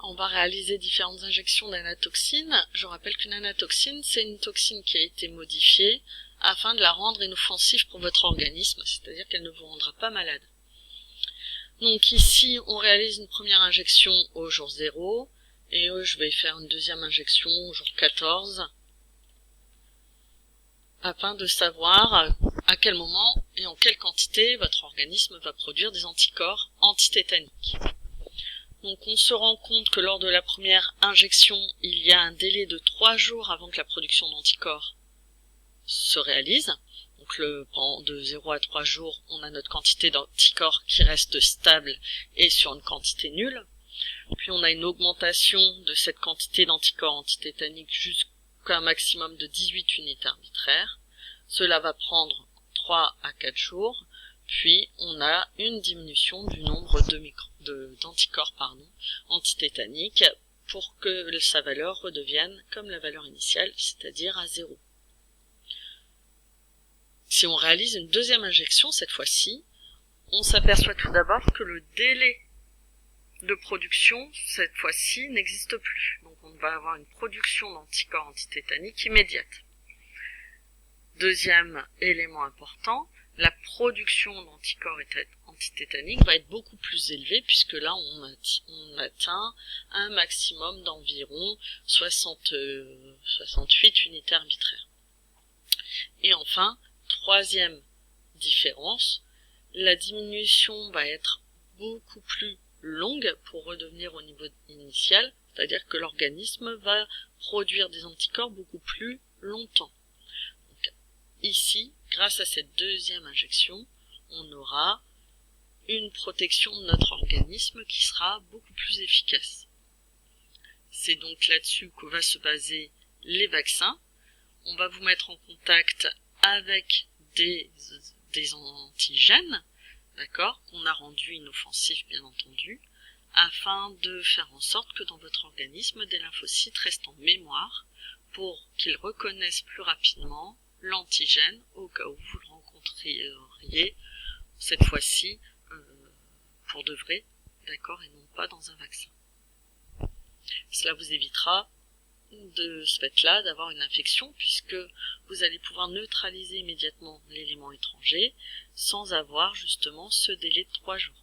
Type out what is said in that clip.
On va réaliser différentes injections d'anatoxine. Je rappelle qu'une anatoxine, c'est une toxine qui a été modifiée afin de la rendre inoffensive pour votre organisme, c'est-à-dire qu'elle ne vous rendra pas malade. Donc ici, on réalise une première injection au jour 0, et je vais faire une deuxième injection au jour 14, afin de savoir à quel moment et en quelle quantité votre organisme va produire des anticorps antitétaniques. Donc on se rend compte que lors de la première injection, il y a un délai de 3 jours avant que la production d'anticorps se réalise. Donc de 0 à 3 jours, on a notre quantité d'anticorps qui reste stable et sur une quantité nulle. Puis on a une augmentation de cette quantité d'anticorps antitétaniques jusqu'à un maximum de 18 unités arbitraires. Cela va prendre 3 à 4 jours. Puis on a une diminution du nombre d'anticorps antitétaniques pour que sa valeur redevienne comme la valeur initiale, c'est-à-dire à 0. Si on réalise une deuxième injection, cette fois-ci, on s'aperçoit tout d'abord que le délai de production, cette fois-ci, n'existe plus. Donc on va avoir une production d'anticorps antitétaniques immédiate. Deuxième élément important, la production d'anticorps antitétaniques va être beaucoup plus élevée, puisque là on atteint un maximum d'environ 68 unités arbitraires. Et enfin, troisième différence, la diminution va être beaucoup plus longue pour redevenir au niveau initial, c'est-à-dire que l'organisme va produire des anticorps beaucoup plus longtemps. Donc, ici, grâce à cette deuxième injection, on aura une protection de notre organisme qui sera beaucoup plus efficace. C'est donc là-dessus que va se baser les vaccins. On va vous mettre en contact avec des antigènes, d'accord, qu'on a rendus inoffensifs bien entendu, afin de faire en sorte que dans votre organisme, des lymphocytes restent en mémoire pour qu'ils reconnaissent plus rapidement l'antigène au cas où vous le rencontriez cette fois-ci pour de vrai, d'accord, et non pas dans un vaccin. Cela vous évitera de ce fait-là d'avoir une infection, puisque vous allez pouvoir neutraliser immédiatement l'élément étranger sans avoir justement ce délai de 3 jours.